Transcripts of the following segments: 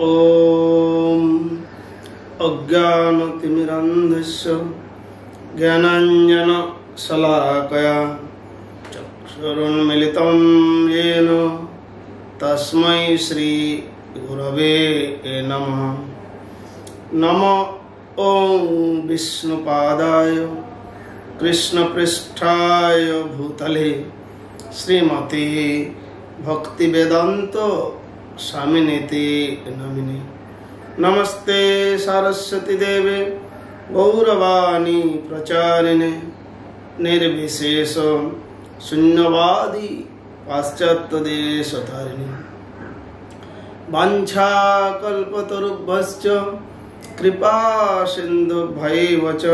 ओम अज्ञानतिमिरन्धस्य ज्ञानाञ्जनशलाकया चक्षुरुन्मीलितं येन तस्मै श्री गुरवे नमः। नमो ओं विष्णुपादाय कृष्णपृष्ठाय भूतले श्रीमते भक्तिवेदांत स्वामिनेते नमिने। नमस्ते सरस्वती देवे गौरवाणी प्रचारिणे निर्विशेष शून्यवादी पाश्चात्यदेशतारिणे। वाञ्छाकल्पतरुभ्यश्च कृपा सिन्धुभ्यैव च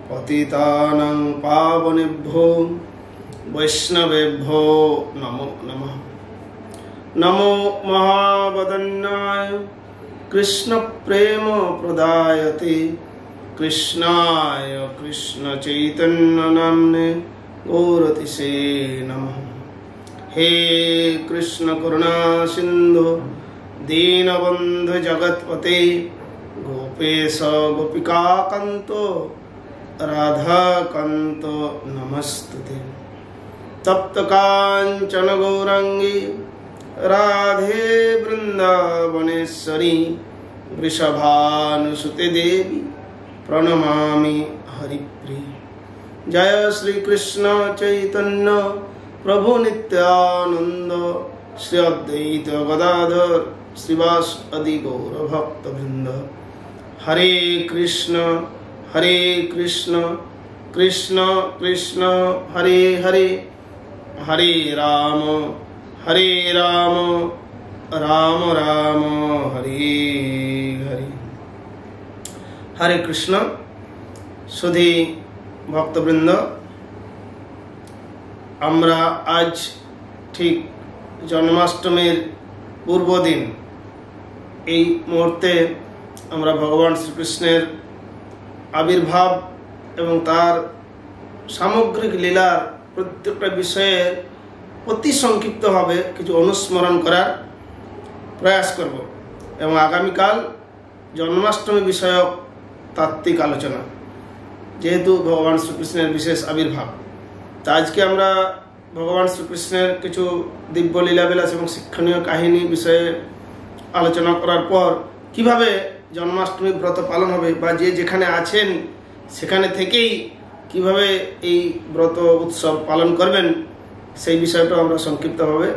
पतितानां पावनेभ्यो वैष्णवेभ्यो नमो नमः। नमो महावदन्याय कृष्ण प्रेम प्रदायते कृष्णाय कृष्ण चैतन्य नाम्ने गौरतिसे नमः। हे कृष्ण करुणा सिंधु दीनबंधु जगत्पते गोपेश गोपिकाकान्तो राधाकान्तो नमस्तुते। तप्त कांचन गौरांगी राधे वृंदावनेश्वरी वृषभानुसुते देवी प्रणमामि हरिप्रिय। जय श्री कृष्ण चैतन्य प्रभु नित्यानंद श्री अद्वैत गदाधर श्रीवासादि गौर भक्त वृंद। हरे कृष्ण कृष्ण कृष्ण हरे हरे, हरे राम राम राम हरे हरे। हरे कृष्ण। सुधी भक्तवृंद, আমরা আজ ঠিক জন্মাষ্টমীর পূর্বদিন এই মুহূর্তে আমরা ভগবান শ্রীকৃষ্ণের আবির্ভাব এবং তার সামগ্রিক লীলার প্রত্যেকটা বিষয়ে অতি সংক্ষিপ্তভাবে কিছু অনুস্মরণ করার প্রয়াস করব এবং আগামীকাল জন্মাষ্টমী বিষয়ক তাত্ত্বিক আলোচনা, যেহেতু ভগবান শ্রীকৃষ্ণের বিশেষ আবির্ভাব। তা আজকে আমরা ভগবান শ্রীকৃষ্ণের কিছু দিব্য লীলাবিলাস এবং শিক্ষণীয় কাহিনী বিষয়ে আলোচনা করার পর কিভাবে জন্মাষ্টমী ব্রত পালন হবে বা যে যেখানে আছেন সেখানে থেকেই কিভাবে এই ব্রত উৎসব পালন করবেন সেই বিষয়টা আমরা সংক্ষিপ্তভাবে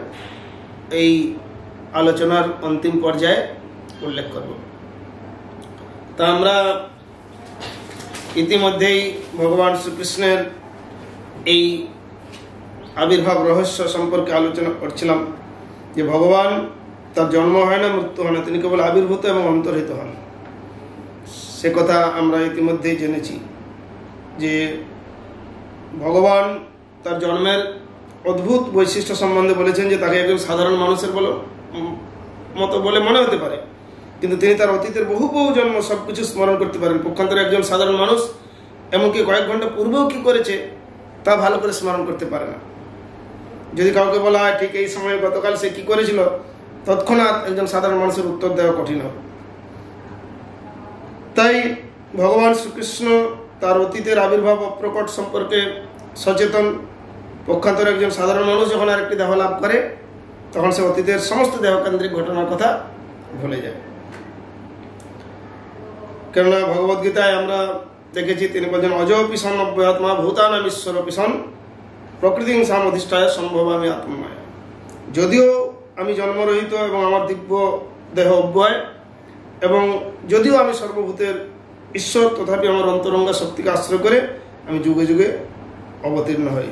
এই আলোচনার অন্তিম পর্যায়ে উল্লেখ করব। তা আমরা ইতিমধ্যেই ভগবান শ্রীকৃষ্ণের এই আবির্ভাব রহস্য সম্পর্কে আলোচনা করছিলাম যে ভগবান তার জন্ম হয় না, মৃত্যু হয় না, তিনি কেবল আবির্ভূত এবং অন্তর্হিত হন। সে কথা আমরা ইতিমধ্যেই জেনেছি যে ভগবান তার জন্মের অদ্ভুত বৈশিষ্ট্য সম্বন্ধে বলেছেন যে তাকে একজন সাধারণ মানুষের মতো বলে মনে হতে পারে, কিন্তু তিনি তার অতীতের বহু জন্ম সবকিছু স্মরণ করতে পারেন। পক্ষান্তরে একজন সাধারণ মানুষ এমনকি কয়েক ঘন্টা পূর্বেও কি করেছে তা ভালো করে স্মরণ করতে পারে না। যদি কাউকে বলা হয় ঠিক এই সময়ে গতকাল সে কি করেছিল, তৎক্ষণাৎ একজন সাধারণ মানুষের উত্তর দেওয়া কঠিন হবে। তাই ভগবান শ্রীকৃষ্ণ তার অতীতের আবির্ভাব অপ্রকট সম্পর্কে সচেতন। পক্ষান্তরে একজন সাধারণ মানুষ যখন আরেকটি দেহ লাভ করে তখন সে অতীতের সমস্ত দেহকেন্দ্রিক ঘটনার কথা ভুলে যায়। কেননা ভগবদ্গীতায় আমরা দেখেছি তিনি বলছেন অজোপি সন অব্যয়াত্মা ভূতানাম ঈশ্বরপি সন প্রকৃতি সাম অধিষ্ঠায় সম্ভবামি আত্মমায়। যদিও আমি জন্মরহিত এবং আমার দিব্য দেহ অব্যয় এবং যদিও আমি সর্বভূতের ঈশ্বর, তথাপি আমার অন্তরঙ্গা শক্তিকে আশ্রয় করে আমি যুগে যুগে অবতীর্ণ হই।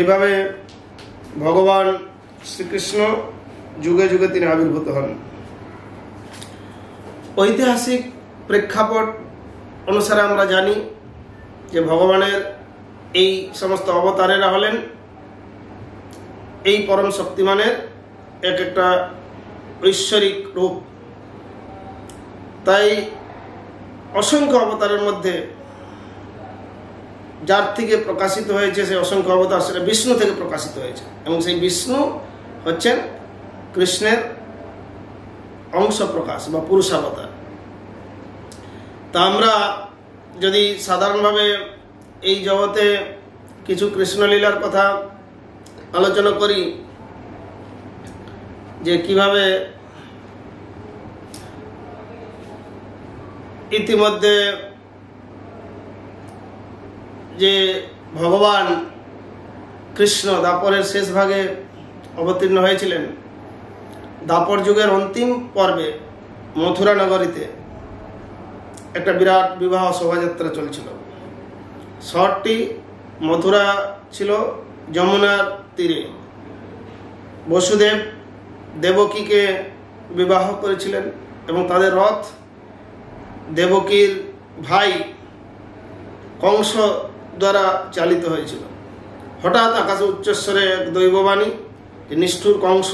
এইভাবে ভগবান শ্রীকৃষ্ণ যুগে যুগে তিনি আবির্ভূত হন। ঐতিহাসিক প্রেক্ষাপট অনুসারে আমরা জানি যে ভগবানের এই সমস্ত অবতারেরা হলেন এই পরম শক্তিমানের এক একটা ঐশ্বরিক রূপ। তাই অসংখ্য অবতারের মধ্যে যার থেকে প্রকাশিত হয়েছে সেই অসংখ্য অবতার সেটা বিষ্ণু থেকে প্রকাশিত হয়েছে এবং সেই বিষ্ণু হচ্ছেন কৃষ্ণের অংশ প্রকাশ বা পুরুষাবতার। তা আমরা যদি সাধারণভাবে এই জগতে কিছু কৃষ্ণলীলার কথা আলোচনা করি, যে কিভাবে ইতিমধ্যে যে ভগবান কৃষ্ণ দাপরের শেষ ভাগে অবতীর্ণ হয়েছিলেন, দাপর যুগের অন্তিম পর্বে মথুরা নগরীতে একটা বিরাট বিবাহ শোভাযাত্রা চলছিল। শহরটি মথুরা ছিল যমুনার তীরে। বসুদেব দেবকীকে বিবাহ করেছিলেন এবং তাদের রথ দেবকীর ভাই কংস দ্বারা চালিত হয়েছিল। হঠাৎ আকাশে উচ্চস্বরে এক দৈববাণী, যে নিষ্ঠুর কংস,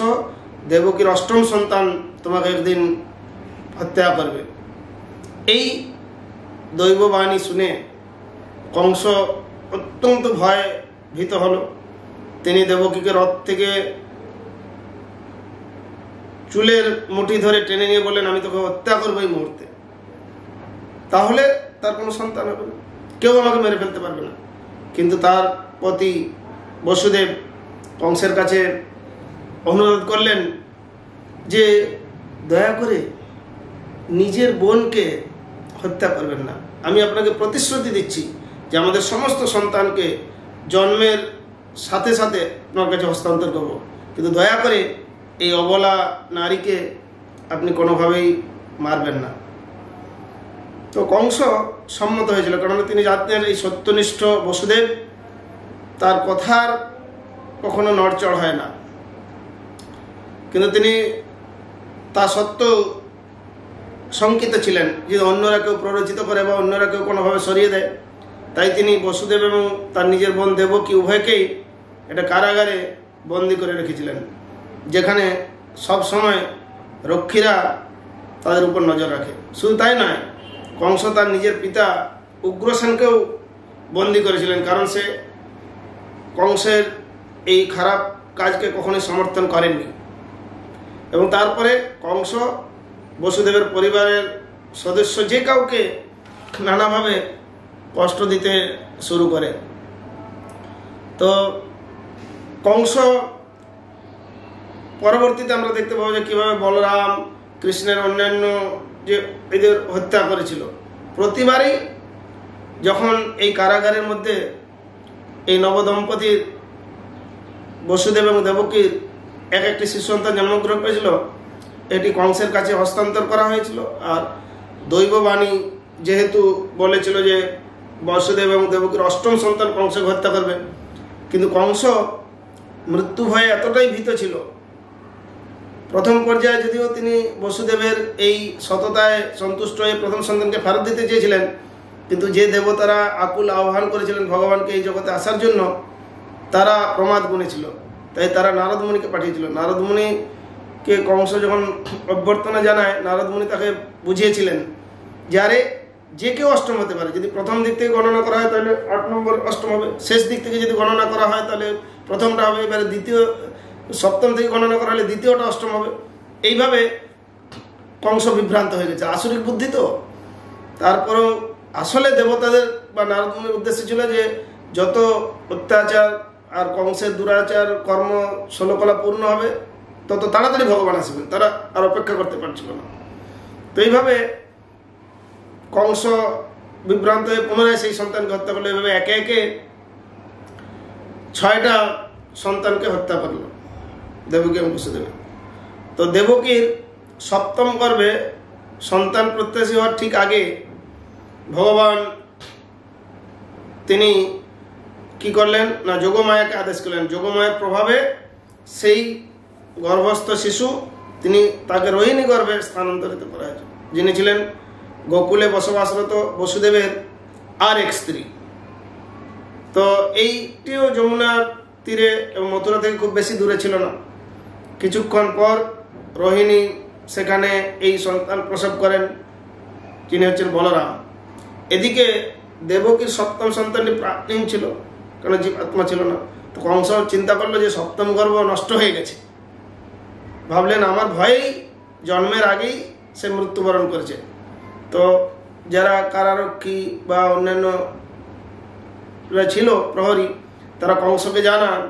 দেবকীর অষ্টম সন্তান তোমাকে একদিন হত্যা করবে। এই দৈববাণী শুনে কংস অত্যন্ত ভীত হলো। তিনি দেবকীকে রথ থেকে চুলের মুঠি ধরে টেনে নিয়ে বললেন, আমি তোকে হত্যা করবো এই মুহূর্তে, তাহলে তার কোনো সন্তান হবে না, কেউ আমাকে মেরে ফেলতে পারবে না। কিন্তু তার পতি বসুদেব কংসের কাছে অনুরোধ করলেন যে দয়া করে নিজের বোনকে হত্যা করবেন না। আমি আপনাকে প্রতিশ্রুতি দিচ্ছি যে আমাদের সমস্ত সন্তানকে জন্মের সাথে সাথে আপনার কাছে হস্তান্তর করব, কিন্তু দয়া করে এই অবলা নারীকে আপনি কোনোভাবেই মারবেন না। তো কংস সম্মত হয়েছিল, কারণ তিনি জানতেন এই সত্যনিষ্ঠ বসুদেব, তার কথার কখনো নড়চড় হয় না। কিন্তু তিনি তা সত্ত্বেও শঙ্কিত ছিলেন যে অন্যরা কেউ প্ররোচিত করে বা অন্যরা কেউ কোনোভাবে সরিয়ে দেয়। তাই তিনি বসুদেব এবং তার নিজের বোন দেবকী উভয়কেই একটা কারাগারে বন্দি করে রেখেছিলেন, যেখানে সব সময় রক্ষীরা তাদের উপর নজর রাখে। শুধু তাই নয়, কংস তার নিজের পিতা উগ্রসেনকেও বন্দি করেছিলেন, কারণ সে কংসের এই খারাপ কাজকে কখনোই সমর্থন করেননি। এবং তারপরে কংস বসুদেবের পরিবারের সদস্য যে কাউকে নানাভাবে কষ্ট দিতে শুরু করে। তো কংস পরবর্তীতে আমরা দেখতে পাবো যে কীভাবে বলরাম, কৃষ্ণের অন্যান্য যে এদের হত্যা করেছিল। প্রতিবারই যখন এই কারাগারের মধ্যে এই নবদম্পতির বসুদেব এবং দেবকীর একটি শিশু সন্তান জন্মগ্রহণ করেছিল, এটি কংসের কাছে হস্তান্তর করা হয়েছিল। আর দৈববাণী যেহেতু বলেছিল যে বসুদেব এবং দেবকীর অষ্টম সন্তান কংসকে হত্যা করবে, কিন্তু কংস মৃত্যু ভয়ে এতটাই ভীত ছিল, প্রথম পর্যায়ে যদিও তিনি বসুদেবের এই সততায় সন্তুষ্ট হয়ে প্রথম সন্তানকে ফেরত দিতে চেয়েছিলেন, কিন্তু যে দেবতারা আকুল আহ্বান করেছিলেন ভগবানকে এই জগতে আসার জন্য, তারা প্রমাদ গুনেছিল। তাই তারা নারদ মুনিকে পাঠিয়েছিল। নারদ মুনিকে কংস যখন অভ্যর্থনা জানায়, নারদ মুনি তাকে বুঝিয়েছিলেন যে আরে যে কেউ অষ্টম হতে পারে। যদি প্রথম দিক থেকে গণনা করা হয় তাহলে 8 নম্বর অষ্টম হবে, শেষ দিক থেকে যদি গণনা করা হয় তাহলে প্রথমটা হবে, এবারে সপ্তম থেকে গণনা করা হলে দ্বিতীয়টা অষ্টম হবে। এইভাবে কংস বিভ্রান্ত হয়ে গেছে, আসরিক বুদ্ধি তো। তারপরেও আসলে দেবতাদের বা নারদ মুনির উদ্দেশ্য ছিল যে যত অত্যাচার আর কংসের দুরাচার কর্ম 16 কলা পূর্ণ হবে, তত তাড়াতাড়ি ভগবান আসবেন। তারা আর অপেক্ষা করতে পারছিল না। তো এইভাবে কংস বিভ্রান্ত হয়ে পুনরায় সেই সন্তানকে হত্যা করলো। এইভাবে একে একে 6টা সন্তানকে হত্যা করলো দেবকী এবং বসুদেব। তো দেবকীর সপ্তম গর্ভে সন্তান প্রত্যাশী হওয়ার ঠিক আগে ভগবান তিনি কি করলেন না, যোগমায়াকে আদেশ করলেন। যোগমায়ের প্রভাবে সেই গর্ভস্থ শিশু তাকে রোহিণী গর্ভে স্থানান্তরিত করা হয়েছে, যিনি ছিলেন গোকুলে বসবাসরত বসুদেবের আর এক স্ত্রী। তো এইটিও যমুনার তীরে এবং মথুরা থেকে খুব বেশি দূরে ছিল না। কিছুক্ষণ পর রোহিণী সেখানে এই সন্তান প্রসব করেন, যিনি হচ্ছেন বলরাম। এদিকে দেবকীর সপ্তম সন্তানটি প্রাণহীন ছিল, কারণ জীবাত্মা ছিল না। তো কংস চিন্তা করলো যে সপ্তম গর্ভ নষ্ট হয়ে গেছে। ভাবলেন আমার ভয়েই জন্মের আগেই সে মৃত্যুবরণ করেছে। তো যারা কারারক্ষী বা অন্যান্যরা ছিল প্রহরী, তারা কংসকে জানান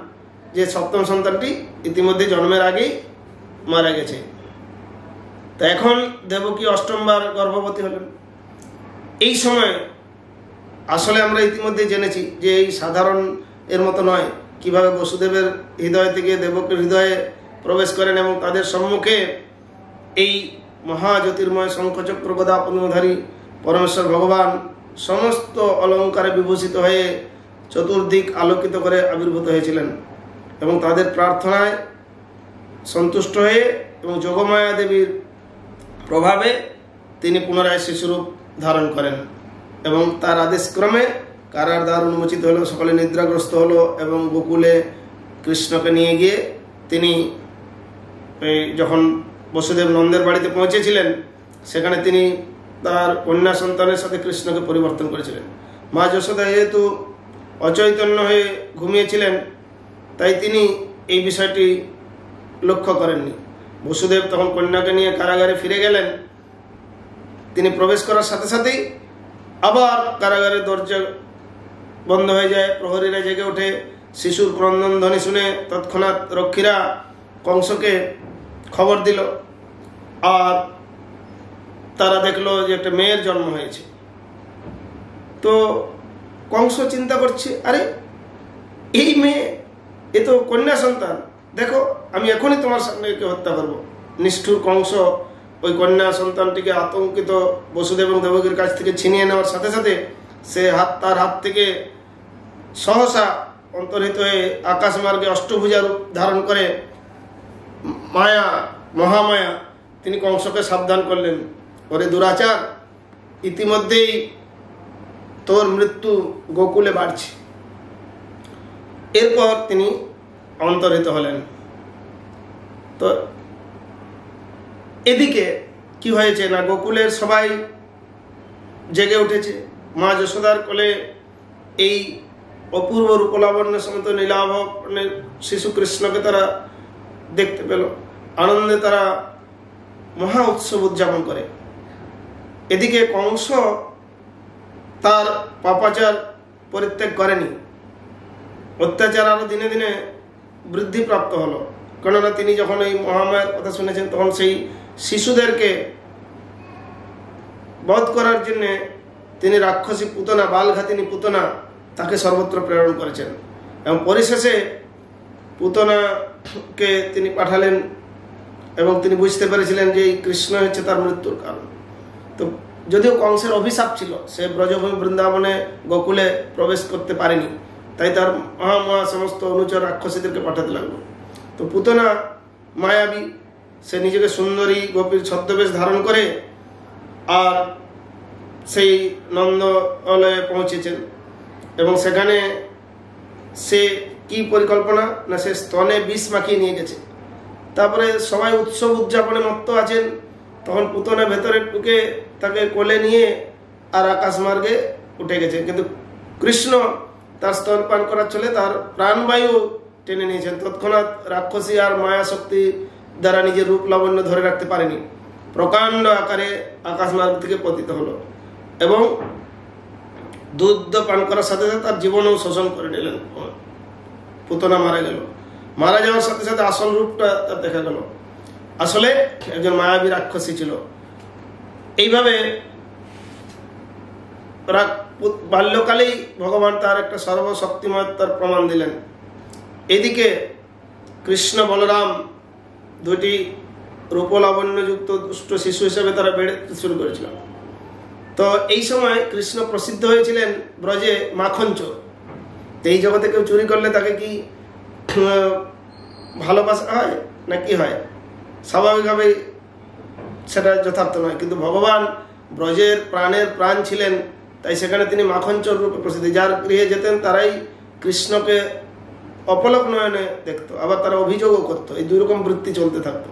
যে সপ্তম সন্তানটি ইতিমধ্যে জন্মের আগেই মারা গেছে। তো এখন দেবকী অষ্টমবার গর্ভবতী হলেন। এই সময় আসলে আমরা ইতিমধ্যে জেনেছি যে এই সাধারণ এর মতো নয়, কিভাবে বসুদেবের হৃদয় থেকে দেবকীর হৃদয়ে প্রবেশ করেন এবং তাদের সম্মুখে এই মহাজ্যোতির্ময় শঙ্খচক্র গদা পদ্মধারী পরমেশ্বর ভগবান সমস্ত অলঙ্কারে বিভূষিত হয়ে চতুর্দিক আলোকিত করে আবির্ভূত হয়েছিলেন এবং তাদের প্রার্থনায় সন্তুষ্ট হয়ে এবং যোগমায়া দেবীর প্রভাবে তিনি পুনরায় শিশুরূপ ধারণ করেন এবং তার আদেশক্রমে কারার দ্বার উন্মোচিত হলো, সকলে নিদ্রাগ্রস্ত হলো এবং গোকুলে কৃষ্ণকে নিয়ে গিয়ে তিনি যখন বসুদেব নন্দের বাড়িতে পৌঁছেছিলেন সেখানে তিনি তার কন্যা সন্তানের সাথে কৃষ্ণকে পরিবর্তন করেছিলেন। মা যশোদা যেহেতু অচৈতন্য হয়ে ঘুমিয়েছিলেন তাই তিনি এই বিষয়টি লক্ষ্য করেননি। বসুদেব তখন কন্যাকে নিয়ে কারাগারে ফিরে গেলেন। তিনি প্রবেশ করার সাথে সাথেই আবার কারাগারের দরজা বন্ধ হয়ে যায়, প্রহরীরা জেগে ওঠে। শিশুর ক্রন্দন ধ্বনি শুনে তৎক্ষণাৎ রক্ষীরা কংসকে খবর দিল আর তারা দেখলো যে একটা মেয়ের জন্ম হয়েছে। তো কংস চিন্তা করছে, আরে এই মেয়ে, এ তো কন্যা সন্তান, দেখো আমি এখনই তোমার সামনে একে হত্যা করবো। নিষ্ঠুর কংস ওই কন্যা সন্তানটিকে আতঙ্কিত বসুদেব এবং দেবকীর কাছ থেকে ছিনিয়ে নেওয়ার সাথে সাথে সে তার হাত থেকে সহসা অন্তর্হিত হয়ে আকাশ মার্গে অষ্টভুজা রূপ ধারণ করে মায়া, মহামায়া, তিনি কংসকে সাবধান করলেন, ওরে দুরাচার, ইতিমধ্যেই তোর মৃত্যু গোকুলে বাড়ছে। এরপর তিনি অন্তর্হিত হলেন। তো এদিকে কি হয়েছে না, গোকুলের সবাই জেগে উঠেছে। মা যশোদার কোলে এই অপূর্ব রূপলাবণ্য সমত নীলাভ শিশু কৃষ্ণকে তারা দেখতে পেল। আনন্দে তারা মহা উৎসব উদযাপন করে। এদিকে কংস তার পাপাচার পরিত্যাগ করেনি, অত্যাচার আরো দিনে দিনে বৃদ্ধিপ্রাপ্ত হলো। কেননা তিনি যখন এই মহামায়ার কথা শুনেছেন তখন সেই শিশুদেরকে বধ করার জন্য তিনি রাক্ষসী পুতনা, বালঘাতিনী পুতনা, তাকে সর্বত্র প্রেরণ করেছেন এবং পরিশেষে পুতনাকে তিনি পাঠালেন এবং তিনি বুঝতে পেরেছিলেন যে এই কৃষ্ণ হচ্ছে তার মৃত্যুর কারণ। তো যদিও কংসের অভিশাপ ছিল, সে ব্রজভূমি বৃন্দাবনে গোকুলে প্রবেশ করতে পারেনি, তাই তার মহা সমস্ত অনুচর রাক্ষসীদেরকে পাঠাতে লাগলো। তো পুতনা মায়াবী, সে নিজেকে সুন্দরী গোপীর ছদ্মবেশ ধারণ করে আর সেই নন্দলয়ে পৌঁছেছেন এবং সেখানে সে কি পরিকল্পনা না, সে স্তনে বিষ মাখিয়ে নিয়ে গেছে। তারপরে সবাই উৎসব উদযাপনে মত্ত আছেন, তখন পুতনা ভেতরে ঢুকে তাকে কোলে নিয়ে আর আকাশ মার্গে উঠে গেছে। কিন্তু কৃষ্ণ তার স্তন পান করার চলে তার প্রাণবায়ু টেনে নিয়েছেন। তৎক্ষণাৎ রাক্ষসী আর মায়া শক্তি দ্বারা নিজের রূপ লাবণ্য ধরে রাখতে পারেনি, প্রকাণ্ড আকারে আকাশ মার্গ থেকে পতিত হলো এবং দুধ পান করার সাথে সাথে তার জীবনও শোষণ করে নিলেন। পুতনা মারা গেল। মারা যাওয়ার সাথে সাথে আসল রূপটা তার দেখা গেল, আসলে একজন মায়াবী রাক্ষসী ছিল। এইভাবে বাল্যকালেই ভগবান তার একটা সর্বশক্তিমত্তার প্রমাণ দিলেন। এদিকে কৃষ্ণ বলরাম দুটি রূপলাবণ্যযুক্ত দুষ্ট শিশু হিসেবে তারা বেড়ে শুরু করেছিল। তো এই সময় কৃষ্ণ প্রসিদ্ধ হয়েছিলেন ব্রজে মাখন চোর। এই জগতে কেউ চুরি করলে তাকে কি ভালোবাসা হয় না কি হয়? স্বাভাবিকভাবে সেটা যথার্থ নয়, কিন্তু ভগবান ব্রজের প্রাণের প্রাণ ছিলেন, তাই সেখানে তিনি মাখন চোর রূপে প্রসিদ্ধ। যার গৃহে যেতেন তারাই কৃষ্ণকে অপলক নয়নে দেখতো, আবার তারা অভিযোগও করতো। এই দুই রকম বৃত্তি চলতে থাকতো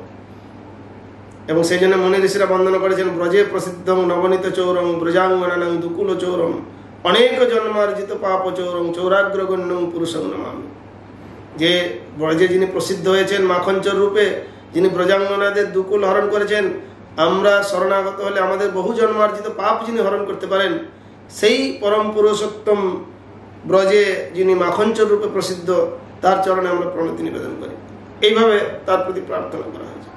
এবং সেই জন্য মনি ঋষিরা বন্দনা করেছেন ব্রজে প্রসিদ্ধং নবনীত চৌরং ব্রজাঙ্গনাং দুকুল চৌরং অনেক জন্মার্জিত পাপ চৌরং চৌরাগ্রগণ্যং পুরুষং নমামি। যে ব্রজে যিনি প্রসিদ্ধ হয়েছেন মাখন চোর রূপে, যিনি ব্রজাঙ্গনাদের দুকুল হরণ করেছেন, আমরা শরণাগত হলে আমাদের বহু জন্মার্জিত পাপ যিনি হরণ করতে পারেন, সেই পরম পুরুষোত্তম ব্রজে যিনি মাখনচর রূপে প্রসিদ্ধ, তার চরণে আমরা প্রণতি নিবেদন করি। এইভাবে তার প্রতি প্রার্থনা করা হয়েছে।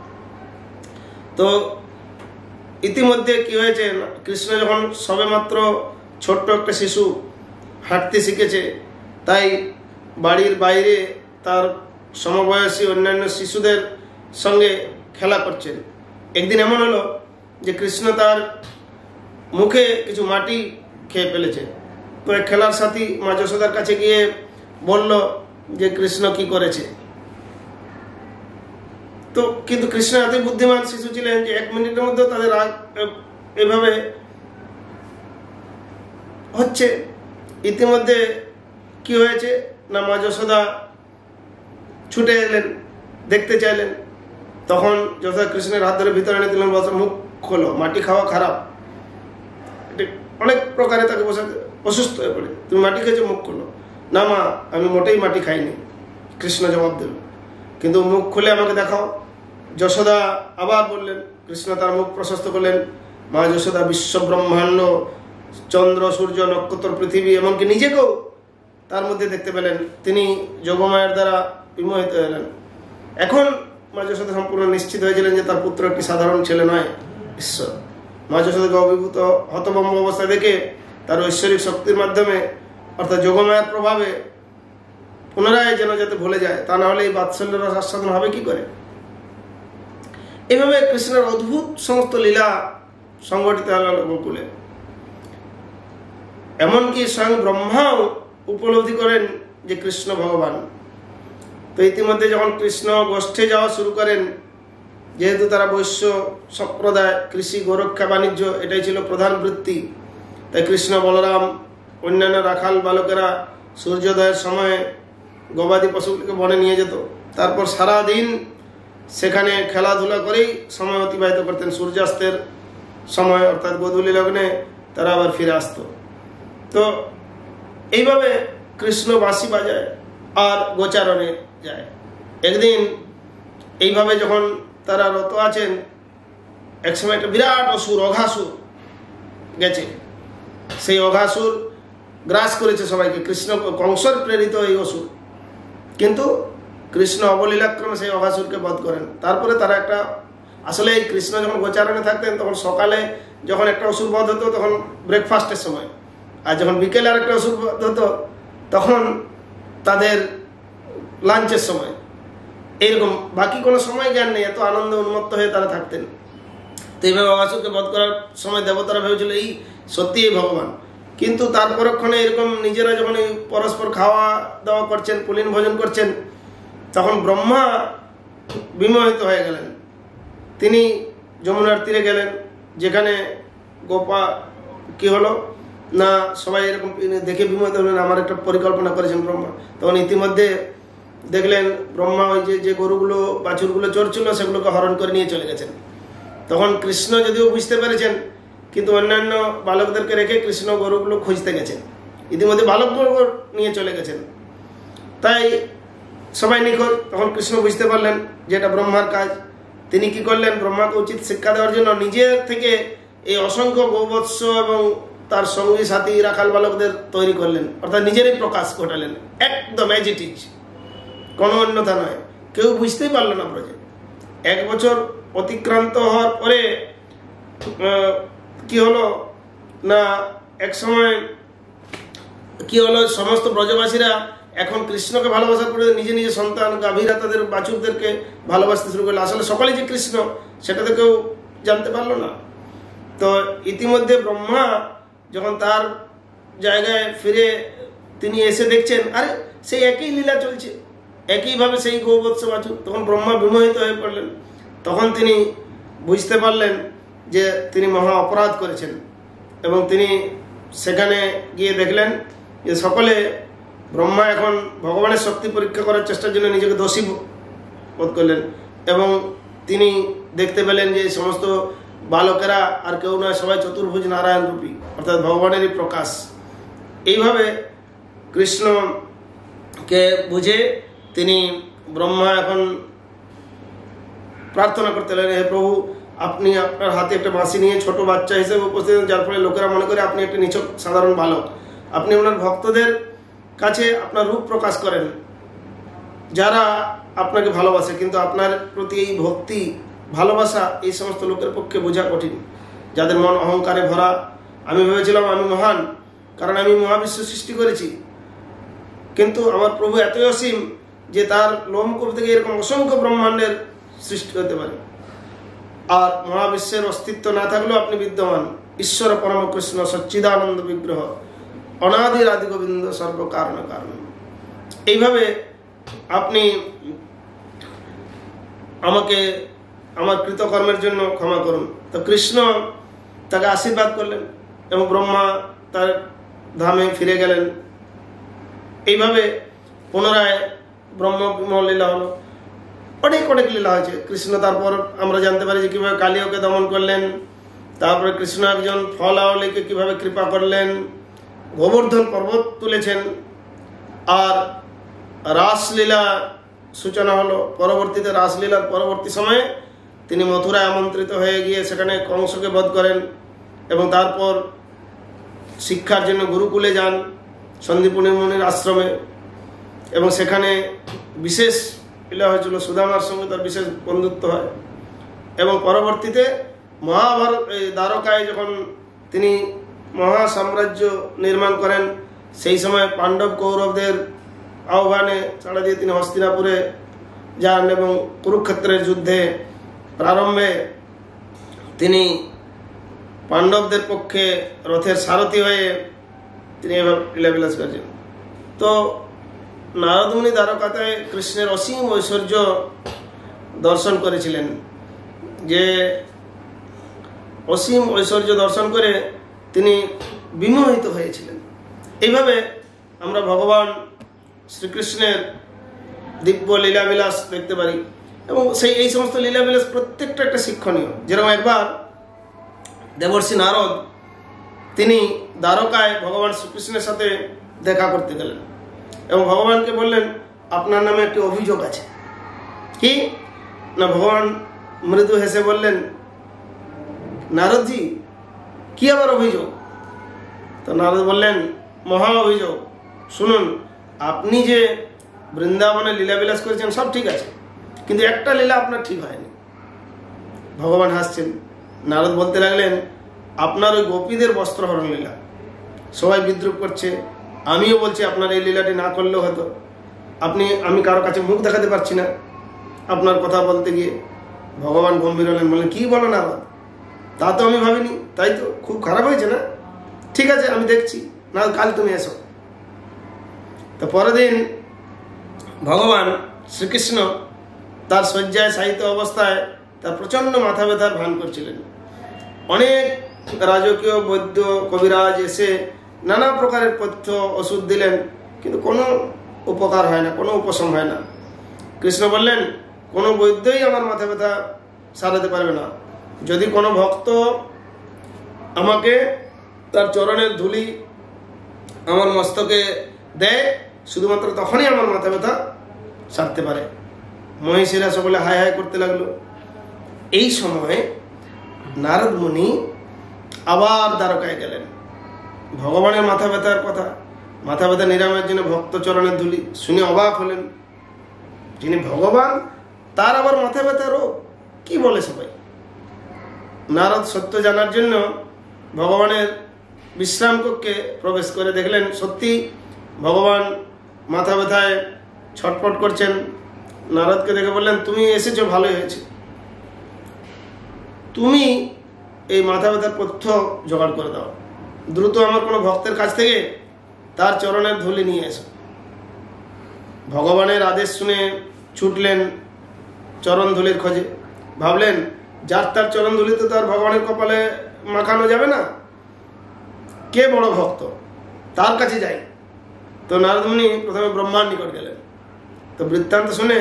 তো ইতিমধ্যে কি হয়েছে, কৃষ্ণ যখন সবেমাত্র ছোট্ট একটা শিশু হাঁটতে শিখেছে, তাই বাড়ির বাইরে তার সমবয়সী অন্যান্য শিশুদের সঙ্গে খেলা করছেন। একদিন এমন হলো যে কৃষ্ণ তার মুখে কিছু মাটি খেয়ে ফেলেছে। তো এক খেলার সাথী মা যশোদার কাছে গিয়ে বলল যে কৃষ্ণ কি করেছে। তো কিন্তু কৃষ্ণ এতই বুদ্ধিমান শিশু ছিলেন যে 1 মিনিটের মধ্যে তাদের এভাবে হচ্ছে। ইতিমধ্যে কি হয়েছে না, মা যশোদা ছুটে এলেন, দেখতে চাইলেন। তখন যশোদা কৃষ্ণের হাত ধরে ভিতরে এনে দিলেন, বসে মুখ খোলো, মাটি খাওয়া খারাপ। অনেক প্রকারে তাকে বসাতে অসুস্থ হয়ে পড়ে, তুমি মাটি খেয়েছো, মুখ খোলো। না মা, আমি মোটেই মাটি খাইনি, কৃষ্ণ জবাব দিল, কিন্তু মুখ খুলে আমাকে দেখাও। যশোদা আবার বললেন, কৃষ্ণ তার মুখ প্রশস্ত করলেন। মা যশোদা বিশ্ব ব্রহ্মাণ্ড, চন্দ্র সূর্য নক্ষত্র পৃথিবী এমনকি নিজেকেও তার মধ্যে দেখতে পেলেন। তিনি যোগমায়ার দ্বারা বিমোহিত হলেন। এখন মা যশোদা সম্পূর্ণ নিশ্চিত হয়েছিলেন যে তার পুত্র একটি সাধারণ ছেলে নয়, ঈশ্বর। মা যশোদাকে অভিভূত হতভম্ব অবস্থায় দেখে তার ঐশ্বরিক শক্তির মাধ্যমে অর্থাৎ যোগমায়ার প্রভাবে পুনরায় যেন যাতে ভুলে যায়, তা না হলে এই বাৎসল্য রস আস্বাদন হবে কি করে। এভাবে কৃষ্ণের অদ্ভুত সমস্ত লীলা সংগঠিত হল গোকুলে। এমনকি স্বয়ং ব্রহ্মাও উপলব্ধি করেন যে কৃষ্ণ ভগবান। তো ইতিমধ্যে যখন কৃষ্ণ গোষ্ঠে যাওয়া শুরু করেন, যেহেতু তারা বৈশ্য সম্প্রদায়, কৃষি গোরক্ষা বাণিজ্য এটাই ছিল প্রধান বৃত্তি, তাই কৃষ্ণ বলরাম অন্যান্য রাখাল বালকেরা সূর্যোদয়ের সময়ে গবাদি পশুগুলিকে বনে নিয়ে যেত। তারপর সারাদিন সেখানে খেলাধুলা করেই সময় অতিবাহিত করতেন। সূর্যাস্তের সময় অর্থাৎ গোধূলি লগ্নে তারা আবার ফিরে আসত। তো এইভাবে কৃষ্ণ বাঁশি বাজায় আর গোচারণে যায়। একদিন এইভাবে যখন তারা রত আছেন, একসময় একটা বিরাট অসুর, অঘাসুর গেছে। সেই অঘাসুর গ্রাস করেছে সবাইকে, কৃষ্ণ কংসর প্রেরিত এই অসুর। কিন্তু কৃষ্ণ অবলীলাক্রমে সেই অঘাসুরকে বধ করেন। তারপরে তারা একটা, আসলে এই কৃষ্ণ যখন গোচারণে থাকতেন তখন সকালে যখন একটা অসুর বধ হতো তখন ব্রেকফাস্টের সময়, আর যখন বিকেলে আর একটা অসুর বধ হতো তখন তাদের লাঞ্চের সময়। এইরকম বাকি কোনো সময় জ্ঞান নেই, এত আনন্দ উন্মত্ত হয়ে তারা থাকতেন। তো এইভাবে অঘাসুরকে বধ করার সময় দেবতারা ভেবেছিল এই সত্যি এই ভগবান। কিন্তু তার পরক্ষণে এরকম নিজেরা যখন এই পরস্পর খাওয়া দাওয়া করছেন, পুলিন ভোজন করছেন, তখন ব্রহ্মা বিমোহিত হয়ে গেলেন। তিনি যমুনার তীরে গেলেন, যেখানে গোপা কি হলো না, সবাই এরকম দেখে বিমোহিত হলেন, আমার একটা পরিকল্পনা করেছেন ব্রহ্মা। তখন ইতিমধ্যে দেখলেন ব্রহ্মা ওই যে গরুগুলো বাছুরগুলো চড়ছিল সেগুলোকে হরণ করে নিয়ে চলে গেছেন। তখন কৃষ্ণ যদিও বুঝতে পেরেছেন, কিন্তু অন্যান্য বালকদেরকে রেখে কৃষ্ণ গরুগুলো খুঁজতে গেছেন। ইতিমধ্যে বালকগুলো নিয়ে চলে গেছেন, তাই সবাই নিখোঁজ। তখন কৃষ্ণ বুঝতে পারলেন যে এটা ব্রহ্মার কাজ। তিনি কি করলেন, ব্রহ্মাকে উচিত শিক্ষা দেওয়ার জন্য নিজের থেকে এই অসংখ্য গৌবৎস এবং তার সঙ্গী সাথী রাখাল বালকদের তৈরি করলেন, অর্থাৎ নিজেরই প্রকাশ ঘটালেন, একদম অ্যাজ ইট ইজ, কোনো অন্যথা নয়। কেউ বুঝতেই পারল না ব্রজে। 1 বছর অতিক্রান্ত হওয়ার পরে কি হলো না, এক সময় কি হলো, সমস্ত ব্রজবাসীরা এখন কৃষ্ণকে ভালোবাসার পরে নিজে নিজে সন্তান গাভীরা তাদের বাছুরদেরকে ভালোবাসতে শুরু করলো। আসলে সকলেই যে কৃষ্ণ সেটা তো কেউ জানতে পারলো না। তো ইতিমধ্যে ব্রহ্মা যখন তার জায়গায় ফিরে তিনি এসে দেখছেন, আরে সেই একই লীলা চলছে, একইভাবে সেই গৌবৎস বাছুর। তখন ব্রহ্মা বিমোহিত হয়ে পড়লেন। তখন তিনি বুঝতে পারলেন যে তিনি মহা অপরাধ করেছেন, এবং তিনি সেখানে গিয়ে দেখলেন যে সকলে, ব্রহ্মা এখন ভগবানের শক্তি পরীক্ষা করার চেষ্টার জন্য নিজেকে দোষী বোধ করলেন, এবং তিনি দেখতে পেলেন যে সমস্ত বালকেরা আর কেউ নয়, সবাই চতুর্ভুজ নারায়ণ রূপী, অর্থাৎ ভগবানেরই প্রকাশ। এইভাবে কৃষ্ণকে বুঝে তিনি, ব্রহ্মা এখন প্রার্থনা করতে লাগলেন, হে প্রভু, আপনি আপনার হাতে একটা বাঁশি নিয়ে ছোট বাচ্চা হিসেবে উপস্থিত, যার ফলে লোকেরা মনে করে আপনি একটা নিছক সাধারণ বালক। আপনি ওনার ভক্তদের কাছে আপনার রূপ প্রকাশ করেন যারা আপনাকে ভালোবাসে, কিন্তু আপনার প্রতি এই ভক্তি ভালোবাসা এই সমস্ত লোকের পক্ষে বোঝা কঠিন, যাদের মন অহংকারে ভরা। আমি ভেবেছিলাম আমি মহান, কারণ আমি মহাবিশ্ব সৃষ্টি করেছি, কিন্তু আমার প্রভু এতই অসীম যে তার লোমকূপ থেকে এরকম অসংখ্য ব্রহ্মাণ্ডের সৃষ্টি হতে পারে। আর মহাবিশ্বের অস্তিত্ব না থাকলেও আপনি বিদ্যমান, ঈশ্বর পরম কৃষ্ণ সচ্চিদানন্দ বিগ্রহ, অনাদির আদি গোবিন্দ সর্ব কারণ কারণ। এইভাবে আপনি আমাকে আমার কৃতকর্মের জন্য ক্ষমা করুন। তো কৃষ্ণ তাকে আশীর্বাদ করলেন এবং ব্রহ্মা তার ধামে ফিরে গেলেন। এইভাবে পুনরায় ব্রহ্ম লীলা হলো। অনেক অনেক লীলা হয়েছে কৃষ্ণ। তারপর আমরা জানতে পারি যে কীভাবে কালীয়কে দমন করলেন, তারপরে কৃষ্ণ একজন ফলাওলিকে কীভাবে কৃপা করলেন, গোবর্ধন পর্বত তুলেছেন, আর রাসলীলা সূচনা হলো। পরবর্তীতে রাসলীলার পরবর্তী সময়ে তিনি মথুরায় আমন্ত্রিত হয়ে গিয়ে সেখানে কংসকে বধ করেন এবং তারপর শিক্ষার জন্য গুরুকুলে যান, সন্দীপনী মুনির আশ্রমে, এবং সেখানে বিশেষ লীলা হয়েছিল, সুদামার সঙ্গে তার বিশেষ বন্ধুত্ব হয়। এবং পরবর্তীতে মহাভারত দ্বারকায় যখন তিনি মহা সাম্রাজ্য নির্মাণ করেন, সেই সময় পাণ্ডব কৌরবদের আহ্বানে ছাড়া দিয়ে তিনি হস্তিনাপুরে যান এবং কুরুক্ষেত্রের যুদ্ধে প্রারম্ভে তিনি পাণ্ডবদের পক্ষে রথের সারথি হয়ে তিনি এভাবে লীলাবিলাস করেছেন। তো নারদ মুনি দ্বারকাতে কৃষ্ণের অসীম ঐশ্বর্য দর্শন করেছিলেন, যে অসীম ঐশ্বর্য দর্শন করে তিনি বিমোহিত হয়েছিলেন। এইভাবে আমরা ভগবান শ্রীকৃষ্ণের দিব্য লীলাবিলাস দেখতে পারি, এবং এই সমস্ত লীলাবিলাস প্রত্যেকটা একটা শিক্ষণীয়। যেরকম একবার দেবর্ষি নারদ তিনি দ্বারকায় ভগবান শ্রীকৃষ্ণের সাথে দেখা করতে গেলেন এবং ভগবানকে বললেন, আপনার নামে একটি অভিযোগ আছে। কি না, ভগবান মৃদু হেসে বললেন, নারদজি, কি আবার অভিযোগ? তো নারদ বললেন, মহা অভিযোগ। শুনুন, আপনি যে বৃন্দাবনে লীলাবিলাস করেছেন সব ঠিক আছে, কিন্তু একটা লীলা আপনার ঠিক হয়নি। ভগবান হাসছেন। নারদ বলতে লাগলেন, আপনার ওই গোপীদের বস্ত্রহরণ লীলা। সবাই বিদ্রুপ করছে, আমিও বলছি আপনার এই লীলাটি না করলেও হতো। আমি কারো কাছে মুখ দেখাতে পারছি না আপনার কথা বলতে গিয়ে। ভগবান গম্ভীর হলেন, বললেন, কি বলো নারদ? তা তো আমি ভাবিনি। তাই তো? খুব খারাপ হয়েছে না? ঠিক আছে, আমি দেখছি, না কাল তুমি এসো। তো পরের দিন ভগবান শ্রীকৃষ্ণ তার শয্যায় শায়িত অবস্থায় তার প্রচণ্ড মাথা ব্যথার ভান করছিলেন। অনেক রাজকীয় বৈদ্য কবিরাজ এসে নানা প্রকারের পথ্য ওষুধ দিলেন, কিন্তু কোনো উপকার হয় না, কোনো উপশম হয় না। কৃষ্ণ বললেন, কোনো বৈদ্যই আমার মাথা ব্যথা সারাতে পারবে না। যদি কোনো ভক্ত আমাকে তার চরণের ধুলি আমার মস্তকে দেয়, শুধুমাত্র তখনই আমার মাথা ব্যথা সারতে পারে। মহিষীরা সকলে হাই হাই করতে লাগলো। এই সময় নারদ মুনি আবার দ্বারকায় গেলেন। ভগবানের মাথা ব্যথার কথা, মাথা ব্যথা নিরাময়ের জন্য ভক্ত চরণের ধুলি শুনে অবাক হলেন। যিনি ভগবান, তার আবার মাথা ব্যথা রোগ? কি বলে সবাই? নারদ সত্য জানার জন্য ভগবানের বিশ্রাম কক্ষে প্রবেশ করে দেখলেন সত্যি ভগবান মাথা ব্যথায় ছটফট করছেন। নারদকে দেখে বললেন, তুমি এসেছো, ভালোই হয়েছে। তুমি এই মাথা ব্যথার পথ্য জোগাড় করে দাও। দ্রুত আমার কোনো ভক্তের কাছ থেকে তার চরণের ধুলি নিয়ে এসো। ভগবানের আদেশ শুনে ছুটলেন চরণ ধুলির খোঁজে। ভাবলেন, যার তার চরণ ধুলি তো তার ভগবানের কপালে মাখানো যাবে না, কে বড় ভক্ত, তার কাছে যাই। তো নারদ মুনি প্রথমে ব্রহ্মার নিকট গেলেন। তো বৃত্তান্ত শুনে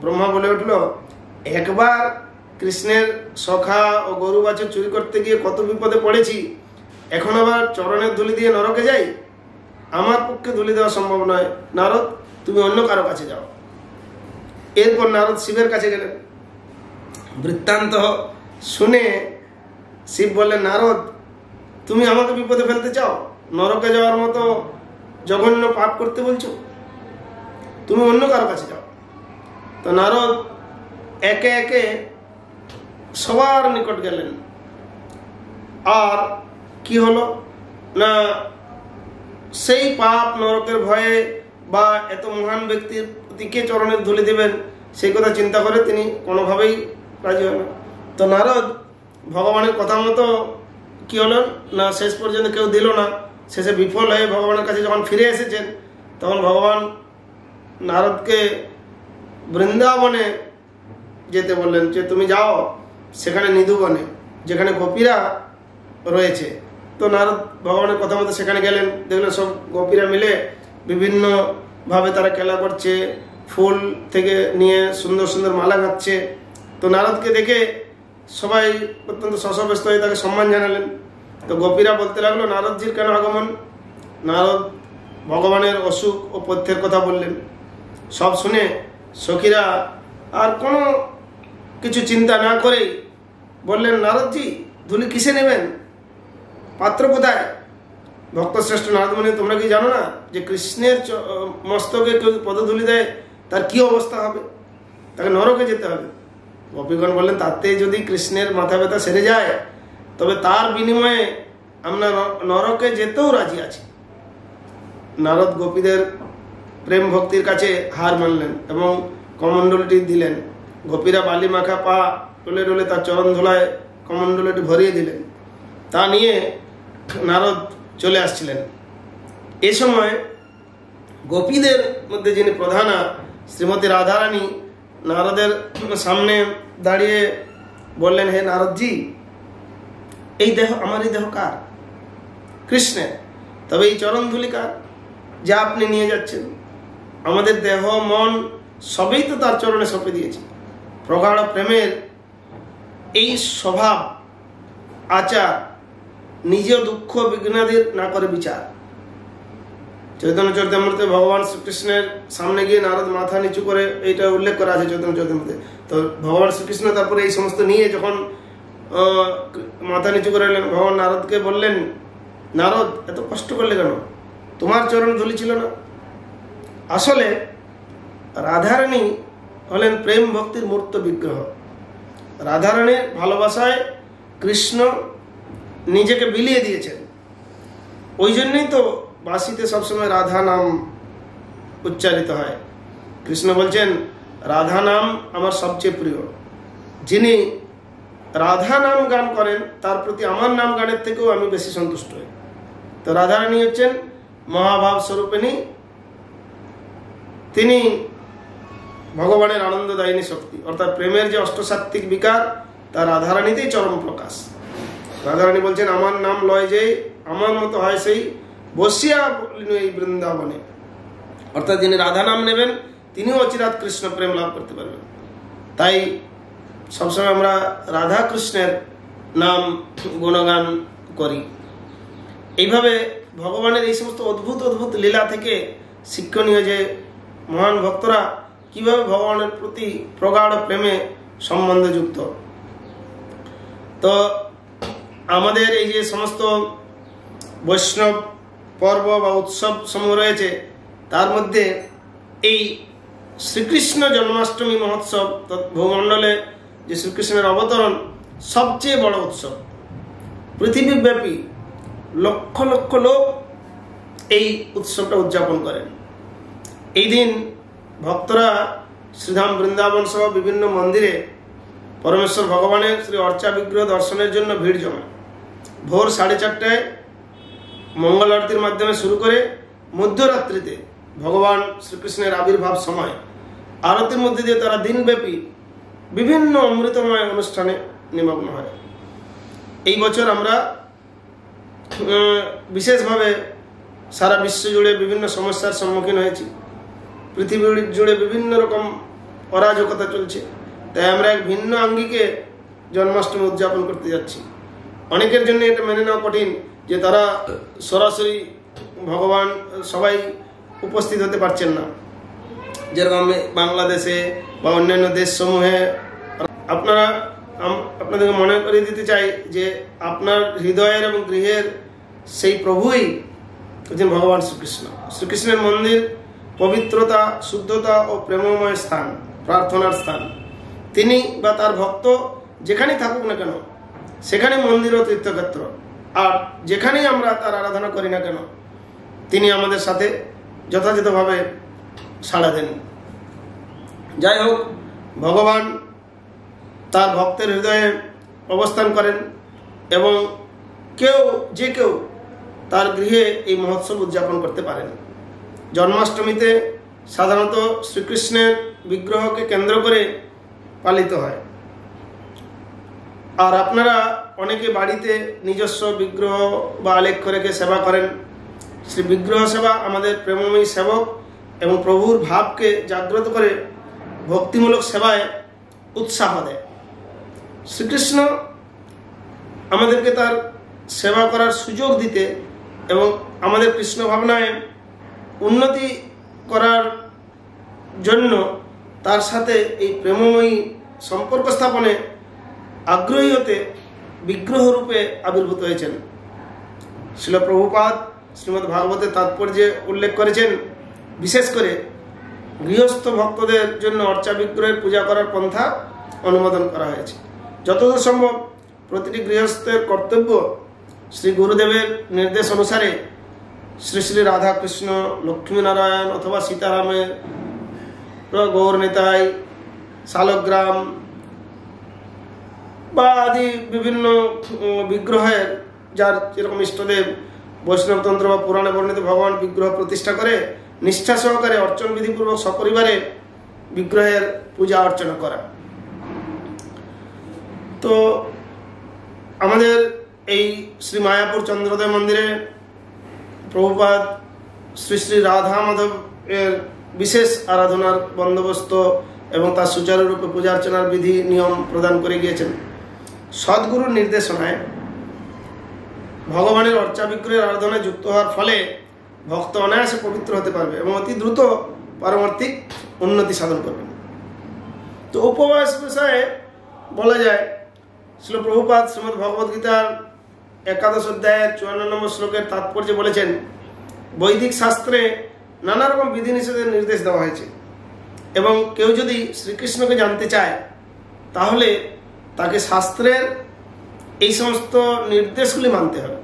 ব্রহ্মা বলে উঠল, একবার কৃষ্ণের সখা ও গরু বাছুর চুরি করতে গিয়ে কত বিপদে পড়েছি, এখন আবার চরণের ধুলি দিয়ে নরকে যাই? আমার পক্ষে ধুলি দেওয়া সম্ভব নয়। নারদ, তুমি অন্য কারো কাছে যাও। এরপর নারদ শিবের কাছে গেলেন। বৃত্তান্ত শুনে শিব বললেন, নারদ, তুমি আমাকে বিপদে ফেলতে চাও? নরকে যাওয়ার মতো জঘন্য পাপ করতে বলছো? তুমি অন্য কারো কাছে যাও। তো নারদ একে একে সবার নিকট গেলেন। আর কি হলো না, সেই পাপ নরকের ভয়ে বা এত মহান ব্যক্তির প্রতি কে চরণের ধুলি দেবেন সেই কথা চিন্তা করে তিনি কোনোভাবেই রাজি হলেন। তো নারদ ভগবানের কথা মতো কি হলেন না, শেষ পর্যন্ত কেউ দিল না। শেষে বিফল হয়ে ভগবানের কাছে যখন ফিরে এসেছেন, তখন ভগবান নারদকে বৃন্দাবনে যেতে বললেন, যে তুমি যাও সেখানে নিধুবনে, যেখানে গোপীরা রয়েছে। তো নারদ ভগবানের কথা মতো সেখানে গেলেন। দেখলেন সব গোপীরা মিলে বিভিন্নভাবে তারা খেলা করছে, ফুল থেকে নিয়ে সুন্দর সুন্দর মালা গাচ্ছে। তো নারদকে দেখে সবাই অত্যন্ত শশব্যস্ত হয়ে তাকে সম্মান জানালেন। তো গোপীরা বলতে লাগলো, নারদজির কেন আগমন? নারদ ভগবানের অসুখ ও পথ্যের কথা বললেন। সব শুনে সখীরা আর কোনো কিছু চিন্তা না করেই বললেন, নারদজি ধুলি কিসে নেবেন? পাত্র কোথায়? ভক্তশ্রেষ্ঠ নারদমণি, তোমরা কি জানো না যে কৃষ্ণের মস্তকে কেউ পদধূলি দেয় তার কি অবস্থা হবে? তাকে নরকে যেতে হবে। গোপীগণ বললেন, তাতে যদি কৃষ্ণের মাথা ব্যথা সেরে যায় তবে তার বিনিময়ে আমরা নরকে যেতেও রাজি আছি। নারদ গোপীদের প্রেম ভক্তির কাছে হার মানলেন এবং কমণ্ডলটি দিলেন। গোপীরা বালি মাখা পা ডলে ডলে তার চরণ ধুলায় কমণ্ডলটি ভরিয়ে দিলেন। তা নিয়ে নারদ চলে আসছিলেন। এ সময় গোপীদের মধ্যে যিনি প্রধানা শ্রীমতী রাধারানী নারদের সামনে দাঁড়িয়ে বললেন, হে নারদজি, এই দেহ, আমার এই দেহ কার? কৃষ্ণের। তবে এই চরণ ধুলি কার, যা আপনি নিয়ে যাচ্ছেন? আমাদের দেহ মন সবই তো তার চরণে সঁপে দিয়েছি। প্রগাঢ় প্রেমের এই স্বভাব আচার, নিজেও দুঃখ বিঘ্নাদির না করে বিচার। চৈতন্য চরিতামৃতে ভগবান শ্রীকৃষ্ণের সামনে গিয়ে নারদ মাথা নিচু করে, এইটা উল্লেখ করা আছে চৈতন্য চরিতামৃতে। তো ভগবান শ্রীকৃষ্ণ তারপরে এই সমস্ত নিয়ে যখন মাথা নিচু করে এলেন, ভগবান নারদকে বললেন, নারদ এত কষ্ট করলে কেন? তোমার চরণ ধুলি ছিল না? আসলে রাধারানী হলেন প্রেম ভক্তির মূর্ত বিগ্রহ। রাধারানীর ভালোবাসায় কৃষ্ণ নিজেকে বিলিয়ে দিয়েছেন। ওই জন্যই তো বাঁশিতে সবসময় রাধা নাম উচ্চারিত হয়। কৃষ্ণ বলছেন, রাধা নাম আমার সবচেয়ে প্রিয়। যিনি রাধা নাম গান করেন তার প্রতি আমার নাম গানের থেকেও আমি বেশি সন্তুষ্ট হই। তো রাধারানী হচ্ছেন মহাভাব স্বরূপিণী। তিনি ভগবানের আনন্দদায়িনী শক্তি, অর্থাৎ প্রেমের যে অষ্টসাত্ত্বিক বিকার তা রাধারানীতেই চরম প্রকাশ। রাধারানী বলছেন, আমার নাম লয় যে আমার মতো হয় সেই বসিয়া এই বৃন্দাবনে। অর্থাৎ যিনি রাধা নাম নেবেন তিনিও অচিরাত কৃষ্ণ প্রেম লাভ করতে পারবেন। তাই সবসময় আমরা রাধা কৃষ্ণের নাম গুণগান করি। এইভাবে ভগবানের এই সমস্ত অদ্ভুত অদ্ভুত লীলা থেকে শিক্ষণীয় যে মহান ভক্তরা কিভাবে ভগবানের প্রতি প্রগাঢ় প্রেমে সম্বন্ধযুক্ত। তো আমাদের এই যে সমস্ত বৈষ্ণব পর্ব বা উৎসব সমূহ রয়েছে, তার মধ্যে এই শ্রীকৃষ্ণ জন্মাষ্টমী মহোৎসব ভূমণ্ডলে যে শ্রীকৃষ্ণের অবতরণ সবচেয়ে বড় উৎসব। পৃথিবীব্যাপী লক্ষ লক্ষ লোক এই উৎসবটা উদযাপন করেন। এই দিন ভক্তরা শ্রীধাম বৃন্দাবন সহ বিভিন্ন মন্দিরে পরমেশ্বর ভগবানের শ্রী অর্চা বিগ্রহ দর্শনের জন্য ভিড় জমায়। ভোর 4:30টায় মঙ্গল আরতির মাধ্যমে শুরু করে মধ্যরাত্রিতে ভগবান শ্রীকৃষ্ণের আবির্ভাব সময় আরতির মধ্যে দিয়ে তারা দিনব্যাপী বিভিন্ন অমৃতময় অনুষ্ঠানে নিমগ্ন হয়। এই বছর আমরা বিশেষভাবে সারা বিশ্ব জুড়ে বিভিন্ন সমস্যার সম্মুখীন হয়েছি। পৃথিবী জুড়ে বিভিন্ন রকম অরাজকতা চলছে। তাই আমরা এক ভিন্ন আঙ্গিকে জন্মাষ্টমী উদযাপন করতে যাচ্ছি। অনেকের জন্য এটা মেনে নেওয়া কঠিন যে তারা সরাসরি ভগবান সবাই উপস্থিত হতে পারছেন না। যেরকম বাংলাদেশে বা অন্যান্য দেশসমূহে আপনাদেরকে মনে করিয়ে দিতে চাই যে আপনার হৃদয়ের এবং গৃহের সেই প্রভুই হচ্ছেন ভগবান শ্রীকৃষ্ণ। শ্রীকৃষ্ণের মন্দির পবিত্রতা, শুদ্ধতা ও প্রেমময় স্থান, প্রার্থনার স্থান। তিনি বা তার ভক্ত যেখানেই থাকুক না কেন সেখানে মন্দির ও তীর্থক্ষেত্র, আর যেখানেই আমরা তার আরাধনা করি না কেন তিনি আমাদের সাথে যথাযথভাবে সাড়া দেন। যাই হোক, ভগবান তার ভক্তের হৃদয়ে অবস্থান করেন এবং যে কেউ তার গৃহে এই মহোৎসব উদযাপন করতে পারেন। জন্মাষ্টমীতে সাধারণত শ্রীকৃষ্ণের বিগ্রহকে কেন্দ্র করে পালিত হয়, আর আপনারা অনেকে বাড়িতে নিজস্ব বিগ্রহ বা আলেখ্য রেখে সেবা করেন। শ্রী বিগ্রহ সেবা আমাদের প্রেমময়ী সেবক এবং প্রভুর ভাবকে জাগ্রত করে ভক্তিমূলক সেবায় উৎসাহ দেয়। শ্রীকৃষ্ণ আমাদেরকে তার সেবা করার সুযোগ দিতে এবং আমাদের কৃষ্ণ ভাবনায় উন্নতি করার জন্য তার সাথে এই প্রেমময়ী সম্পর্ক স্থাপনে আগ্রহী হতে বিগ্রহ রূপে আবির্ভূত হয়েছেন। শ্রীল প্রভুপাদ শ্রীমদ্ ভাগবতের তাৎপর্যে উল্লেখ করেছেন, বিশেষ করে গৃহস্থ ভক্তদের জন্য অর্চা বিগ্রহের পূজা করার পন্থা অনুমোদন করা হয়েছে। যতদূর সম্ভব প্রতিটি গৃহস্থের কর্তব্য শ্রী গুরুদেবের নির্দেশ অনুসারে শ্রী শ্রী রাধাকৃষ্ণ, লক্ষ্মীনারায়ণ অথবা সীতারামের, গৌর নিতাই, শালগ্রাম বা আদি বিভিন্ন বিগ্রহের, যার যেরকম ইষ্টদেব বৈষ্ণবতন্ত্র বা পুরাণে বর্ণিত ভগবান বিগ্রহ প্রতিষ্ঠা করে নিষ্ঠা সহকারে অর্চন বিধিপূর্বক সপরিবারে বিগ্রহের পূজা অর্চনা করা। তো আমাদের এই শ্রী মায়াপুর চন্দ্রোদয় মন্দিরে প্রভুপাদ শ্রী শ্রী রাধা মাধব এর বিশেষ আরাধনার বন্দোবস্ত এবং তার সুচারুরূপে পূজা অর্চনার বিধি নিয়ম প্রদান করে গিয়েছেন। সদ্গুরুর নির্দেশনায় ভগবানের অর্চা বিগ্রহের আরাধনায় যুক্ত হওয়ার ফলে ভক্ত অনায়াসে পবিত্র হতে পারবে এবং অতি দ্রুত পারমার্থিক উন্নতি সাধন করবে। তো উপবাস বিষয়ে বলা যায়, শ্রীল প্রভুপাদ শ্রীমদ্ ভগবদ্গীতার 11 অধ্যায়ের 54 নম্বর শ্লোকের তাৎপর্য বলেছেন, বৈদিক শাস্ত্রে নানা রকম বিধিনিষেধের নির্দেশ দেওয়া হয়েছে এবং কেউ যদি শ্রীকৃষ্ণকে জানতে চায় তাহলে তাকে শাস্ত্রের এই সমস্ত নির্দেশগুলি মানতে হবে।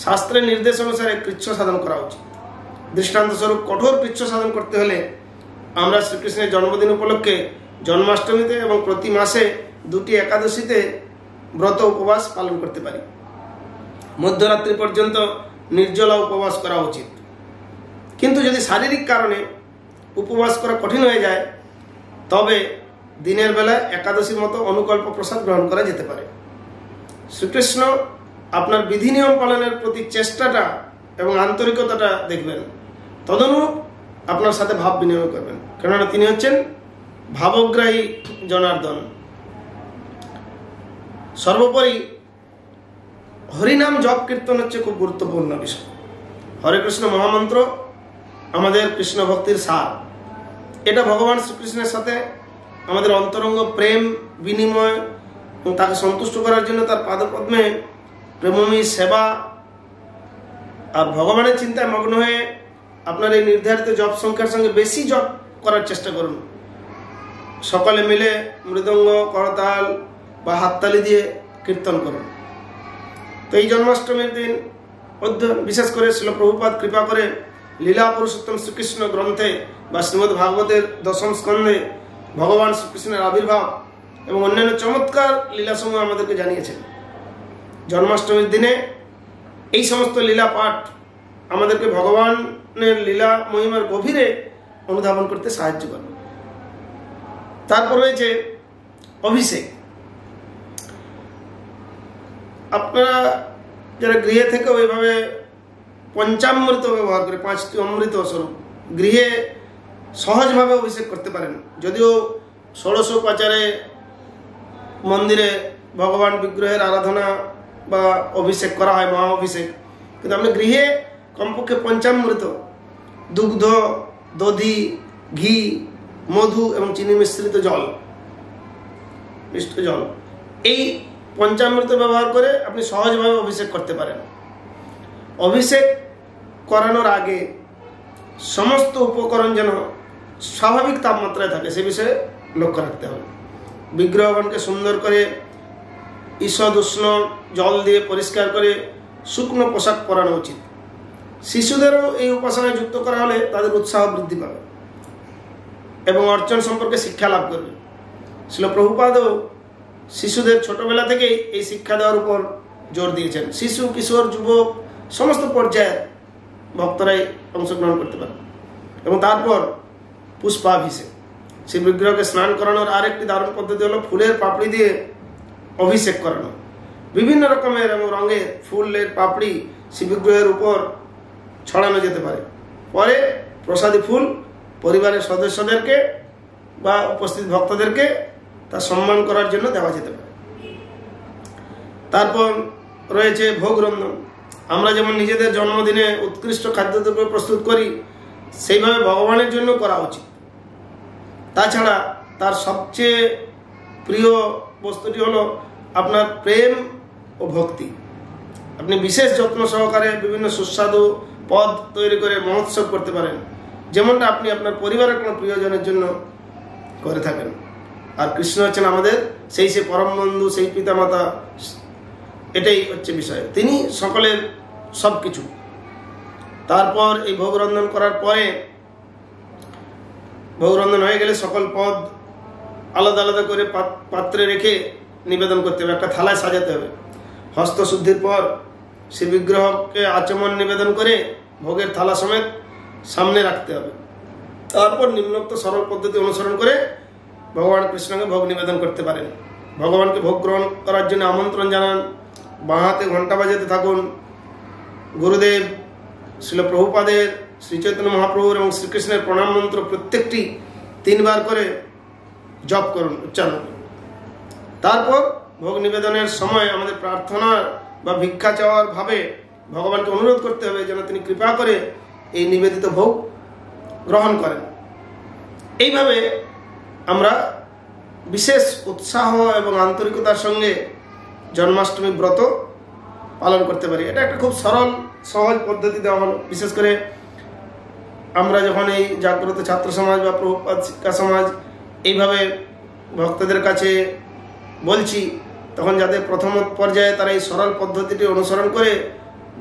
শাস্ত্রের নির্দেশ অনুসারে কৃচ্ছ সাধন করা উচিত। দৃষ্টান্তস্বরূপ কঠোর কৃচ্ছ সাধন করতে হলে আমরা শ্রীকৃষ্ণের জন্মদিন উপলক্ষে জন্মাষ্টমীতে এবং প্রতি মাসে 2টি একাদশীতে ব্রত উপবাস পালন করতে পারি। মধ্যরাত্রি পর্যন্ত নির্জলা উপবাস করা উচিত। কিন্তু যদি শারীরিক কারণে উপবাস করা কঠিন হয়ে যায় তবে দিনের বেলায় একাদশীর মতো অনুকল্প প্রসাদ গ্রহণ করা যেতে পারে। শ্রীকৃষ্ণ আপনার বিধি নিয়ম পালনের প্রতি চেষ্টাটা এবং আন্তরিকতাটা দেখবেন, তদনুরূপ আপনার সাথে ভাব বিনিময় করবেন, কেননা তিনি হচ্ছেন ভাবগ্রাহী জনার্দন। সর্বোপরি হরিনাম জপ কীর্তন হচ্ছে খুব গুরুত্বপূর্ণ বিষয়। হরে কৃষ্ণ মহামন্ত্র আমাদের কৃষ্ণ ভক্তির সার। এটা ভগবান শ্রীকৃষ্ণের সাথে আমাদের অন্তরঙ্গ প্রেম বিনিময় এবং তাকে সন্তুষ্ট করার জন্য তার পাদপদ্মে প্রেমময়ী সেবা আর ভগবানের চিন্তায় মগ্ন হয়ে আপনার এই নির্ধারিত জপ সংখ্যার সঙ্গে বেশি জপ করার চেষ্টা করুন। সকলে মিলে মৃদঙ্গ, করতাল বা হাততালি দিয়ে কীর্তন করুন। তো এই জন্মাষ্টমীর দিন বিশেষ করে শ্রীল প্রভুপাদ কৃপা করে লীলা পুরুষোত্তম শ্রীকৃষ্ণ গ্রন্থে বা শ্রীমদ্ ভাগবতের 10ম স্কন্ধে ভগবান শ্রীকৃষ্ণের আবির্ভাব এবং অন্যান্য চমৎকার লীলাসমূহ আমাদেরকে জানিয়েছেন। জন্মাষ্টমীর দিনে এই সমস্ত লীলা পাঠ আমাদেরকে ভগবানের লীলা মহিমার গভীরে অনুধাবন করতে সাহায্য করে। তারপর রয়েছে অভিষেক। আপনারা যারা গৃহে থেকে ওইভাবে পঞ্চামৃত ব্যবহার করে 5টি অমৃত স্বরূপ গৃহে সহজভাবে অভিষেক করতে পারেন, যদিও ষোড়শোপচারে মন্দিরে ভগবান বিগ্রহের আরাধনা বা অভিষেক করা হয়, মহা অভিষেক, কিন্তু আপনি গৃহে কমপক্ষে পঞ্চামৃত দুগ্ধ, দধি, ঘি, মধু এবং চিনি মিশ্রিত জল মিষ্ট জল, এই পঞ্চামৃত ব্যবহার করে আপনি সহজভাবে অভিষেক করতে পারেন। অভিষেক করানোর আগে সমস্ত উপকরণ যেন স্বাভাবিক তাপমাত্রায় থাকে সে বিষয়ে লক্ষ্য রাখতে হবে। বিগ্রহগণকে সুন্দর করে ঈষৎ উষ্ণ জল দিয়ে পরিষ্কার করে শুকনো পোশাক পরানো উচিত। শিশুদেরও এই উপাসনায় যুক্ত করা হলে তাদের উৎসাহ বৃদ্ধি পাবে এবং অর্চন সম্পর্কে শিক্ষা লাভ করবে। শ্রীল প্রভুপাদও শিশুদের ছোটবেলা থেকেই এই শিক্ষা দেওয়ার উপর জোর দিয়েছেন। শিশু, কিশোর, যুবক সমস্ত পর্যায়ের ভক্তরাই অংশগ্রহণ করতে পারে। এবং তারপর পুষ্পাভিষেক, সেই বিগ্রহকে স্নান করানোর আরেকটি দারুণ পদ্ধতি হলো ফুলের পাপড়ি দিয়ে অভিষেক করানো। বিভিন্ন রকমের এবং রঙের ফুলের পাপড়ি সেই বিগ্রহের উপর ছড়ানো যেতে পারে। পরে প্রসাদী ফুল পরিবারের সদস্যদেরকে বা উপস্থিত ভক্তদেরকে তা সম্মান করার জন্য দেওয়া যেতে পারে। তারপর রয়েছে ভোগ রন্ধন। আমরা যেমন নিজেদের জন্মদিনে উৎকৃষ্ট খাদ্যদ্রব্য প্রস্তুত করি, সেইভাবে ভগবানের জন্য করা উচিত। তাছাড়া তার সবচেয়ে প্রিয় বস্তুটি হলো আপনার প্রেম ও ভক্তি। আপনি বিশেষ যত্ন সহকারে বিভিন্ন সুস্বাদু পদ তৈরি করে মহোৎসব করতে পারেন, যেমনটা আপনি আপনার পরিবারের কোনো প্রিয়জনের জন্য করে থাকেন। আর কৃষ্ণ হচ্ছেন আমাদের সেই পরম বন্ধু, সেই পিতামাতা, এটাই হচ্ছে বিষয়। তিনি সকলের সব কিছু। তারপর এই ভোগরন্ধন করার পরে, ভোগরন্ধন হয়ে গেলে সকল পদ আলাদা আলাদা করে পাত্রে রেখে নিবেদন করতে হবে, একটা থালায় সাজাতে হবে। হস্তশুদ্ধির পর সে বিগ্রহকে আচমন নিবেদন করে ভোগের থালা সমেত সামনে রাখতে হবে। তারপর নিম্নোক্ত সরল পদ্ধতি অনুসরণ করে ভগবান কৃষ্ণকে ভোগ নিবেদন করতে পারেন। ভগবানকে ভোগ গ্রহণ করার জন্য আমন্ত্রণ জানান, বাঁ হাতে ঘণ্টা বাজাতে থাকুন। গুরুদেব, শ্রীল প্রভুপাদের, শ্রী চৈতন্য মহাপ্রভুর এবং শ্রীকৃষ্ণের প্রণাম মন্ত্র প্রত্যেকটি 3 বার করে জপ করুন, উচ্চারণ করুন। তারপর ভোগ নিবেদনের সময় আমাদের প্রার্থনা বা ভিক্ষা চাওয়ার ভাবে ভগবানকে অনুরোধ করতে হবে যেন তিনি কৃপা করে এই নিবেদিত ভোগ গ্রহণ করেন। এইভাবে আমরা বিশেষ উৎসাহ এবং আন্তরিকতার সঙ্গে জন্মাষ্টমী ব্রত পালন করতে পারি। এটা একটা খুব সরল সহজ পদ্ধতি দেওয়া হলো। বিশেষ করে আমরা যখন এই জাগ্রত ছাত্র সমাজ বা প্রভুপাদ শিক্ষা সমাজ এইভাবে ভক্তদের কাছে বলছি, তখন যাতে প্রথম পর্যায়ে তারা এই সরল পদ্ধতিটি অনুসরণ করে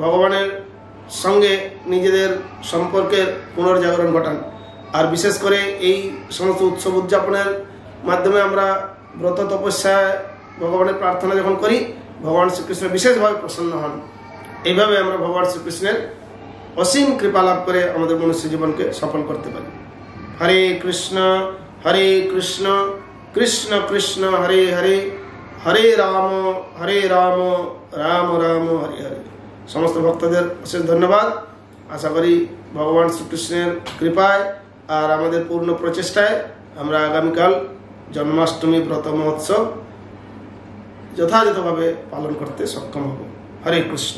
ভগবানের সঙ্গে নিজেদের সম্পর্কের পুনর্জাগরণ ঘটান। আর বিশেষ করে এই সমস্ত উৎসব উদযাপনের মাধ্যমে আমরা ব্রত তপস্যায় ভগবানের প্রার্থনা যখন করি, ভগবান শ্রীকৃষ্ণ বিশেষভাবে প্রসন্ন হন। এইভাবে আমরা ভগবান শ্রীকৃষ্ণের অসীম কৃপা লাভ করে আমাদের মনুষ্য জীবনকে সফল করতে পারি। হরে কৃষ্ণ কৃষ্ণ কৃষ্ণ হরে হরে, হরে রাম রাম রাম হরে হরে। সমস্ত ভক্তদের অশেষ ধন্যবাদ। আশা করি ভগবান শ্রীকৃষ্ণের কৃপায় আর আমাদের পূর্ণ প্রচেষ্টায় আমরা আগামীকাল জন্মাষ্টমী ব্রত মহোৎসব যথাযথভাবে পালন করতে সক্ষম হব। হরে কৃষ্ণ।